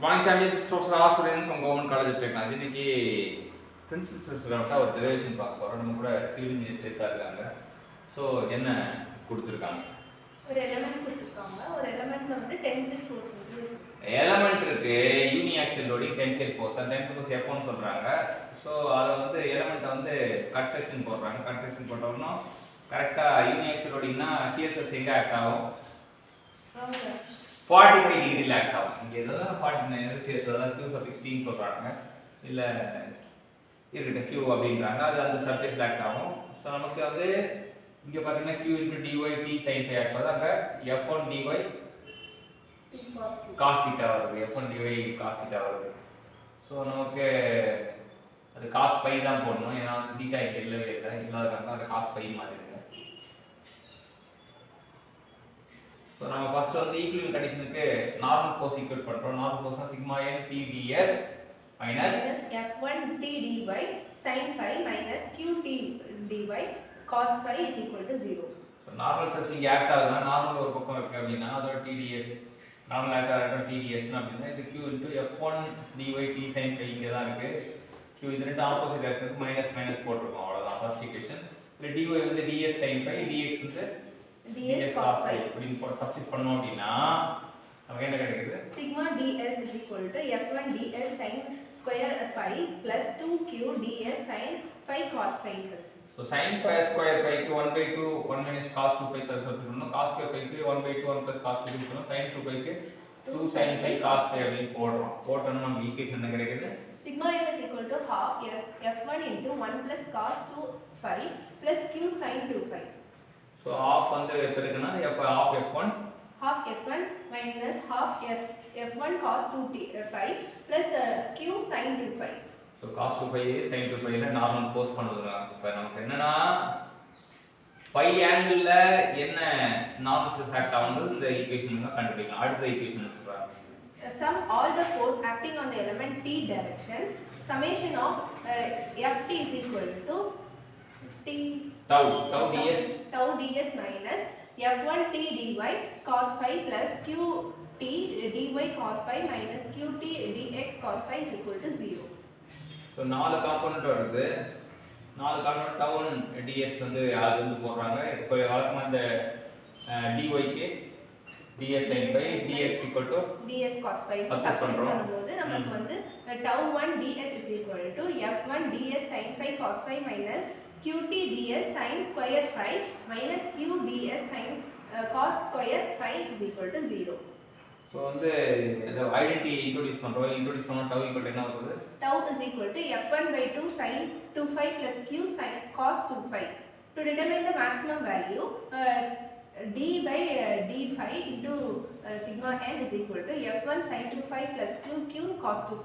Morning champions, Professor R. Suren from Government College of Technology. இன்னைக்கு principles ஒரு derivation பார்க்க போகிறோம். நம்ம கூட சிவில் இன்ஜினியர்ஸ் இருக்காங்க. ஸோ என்ன கொடுத்துருக்காங்க? ஒரு எலிமெண்ட் கொடுத்துருக்காங்க. ஒரு எலிமெண்ட்ல வந்து டென்சைல் ஃபோர்ஸ் இருக்கு. எலிமெண்ட் இருக்கு, யூனிஆக்சியல் லோடிங் டென்சைல் ஃபோர்ஸ். அந்த டென்சைல் F1 சொல்றாங்க. ஸோ அதை வந்து எலிமெண்ட்டை வந்து கட் செக்ஷன் போடுறாங்க. கட் செக்ஷன் போட்டோம்னா கரெக்டாக யூனிஆக்சியல் லோடிங்னா சிஎஸ்எஸ் எங்கே ஆக்ட் ஆகும்? 45 டிகிரியில் ஆக்ட் ஆகும். இங்கே எதாவது 49 சிஎஸ் அதாவது Q for 16 சொல்கிறாங்க, இல்லை இருக்கட்டும் Q அப்படின்றாங்க. அது அந்த சர்ஃபேஸில் ஆக்ட் ஆகும். ஸோ நமக்கு வந்து இங்கே பார்த்தீங்கன்னா Q into dy t sin phi act ஆகுது. அங்கே F1 dy cos theta வருது, F1 dy cos theta வருது. ஸோ நமக்கு அது cos phi தான் போடணும், ஏன்னா வந்து theta இங்கே இல்லவே இல்லை, இல்லாததுக்காக அது cos phi மாதிரி இருக்கு. ஸோ நம்ம ஃபர்ஸ்ட் வந்து ஈக்குவலிபிரியம் கண்டிஷனுக்கு நார்மல் ஃபோர்ஸ் ஈக்குவேட் பண்ணுறோம். நார்மல் ஃபோர்ஸ்னா sigma n t ds minus f1 t dy sin phi minus q t dy cos phi is equal to 0. So normal stress இங்கே act ஆகுதுன்னா normal ஒரு பக்கம் இருக்குது அப்படின்னா அதோட TDS நார்மல் ஆக்ட் ஆகிற TDS அப்படின்னா இது Q into F1 dy t sin phi இங்கே தான் இருக்குது. Q இது ரெண்டு ஆப்போசிட் ஆக்ஷனுக்கு மைனஸ் மைனஸ் போட்டிருக்கோம், அவ்வளோதான் ஃபர்ஸ்ட் ஈக்குவேஷன். இல்லை dy வந்து ds sin phi, dx வந்து ds cos phi அப்படின்னு சப்ஸ்டிட் பண்ணோம் அப்படின்னா நமக்கு என்ன கிடைக்குது? sigma ds is equal to f1 ds sin square phi plus 2q ds sin phi cos phi. So sin phi square phi க்கு 1/2 1 minus cos 2 phi substitute பண்ணனும். cos square phi க்கு 1/2 1 plus cos 2 பண்ணனும். sin 2 phi க்கு 2 sin phi cos phi அப்படி போடுறோம். போட்டோம்னா நமக்கு equation என்ன கிடைக்குது? sigma n is equal to half f1 into 1 plus cos 2 phi plus q sin 2 phi. So half வந்து பெருக்குனா half f1 minus half f1 cos 2 phi plus q sin 2 phi. So cos 2 phi sin 2 phi ல normal force பண்ணுதுங்க. இப்போ நமக்கு என்னன்னா phi ஆங்கிள்ல என்ன normal stress act ஆகுது இந்த ஈக்குவேஷன்ல கண்டுபிடிக்கலாம். அடுத்த ஈக்குவேஷன் சொல்றாங்க. Sum all the force acting on the element t direction, summation of ft is equal to t tau ds minus f1 t dy cos phi plus q t dy cos phi minus q t dx cos phi is equal to 0. So 4 component வருது. 4 component tau ds வந்து யாரு வந்து போடுறாங்க. இப்போ வழக்கமாக இந்த dy க்கு ds sin phi dx equal to ds cos phi substitute பண்ணும்போது நமக்கு வந்து tau1 ds is equal to f1 ds sin phi cos phi minus qt ds sin square phi minus q ds sin cos square phi is equal to 0. So வந்து இந்த identity introduce பண்ணுறோம். Introduce பண்ணால் tau equal என்ன வருது? Tau is equal to f1/2 sin 2 phi plus q sin cos 2 phi. To determine the maximum value, d by d phi into sigma n is equal to f1 sin 2 phi plus q cos 2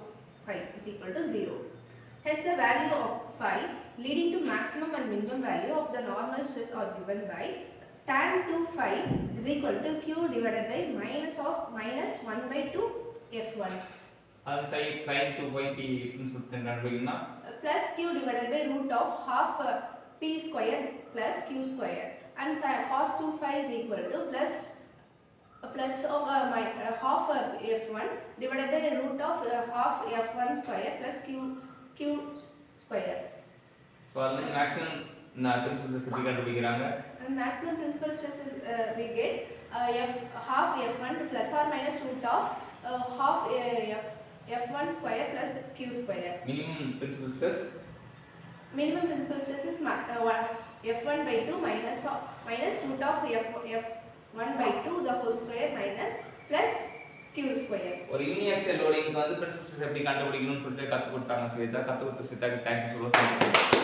phi is equal to 0. Hence the value of phi leading to maximum and minimum value of the normal stress are given by tan 2 phi is equal to q divided by minus 1/2 f1. அது sin 2 phi t ன்னு சொல்லிட்டு கண்டுபிடிக்கணும்னா plus q divided by root of half p square plus q square and cos 2 phi is equal to plus of half f1 divided by root of half f1 square plus q square. So அதில் maximum principal stress எப்படி கண்டுபிடிக்கிறாங்க? And maximum principal stress is we get half f1 plus or minus root of half f1 square plus q square. Minimum principal stress is f1/2 minus root of f1/2 the whole square minus plus q square. ஒரு uniaxial லோடிங்க்கு வந்து principal stress எப்படி கண்டுபிடிக்கணும்னு சொல்லிட்டு கற்றுக் கொடுத்தாங்க. ஸ்வேதா கற்றுக் கொடுத்த ஸ்வேதாக்கு thank you சொல்லுவோம்.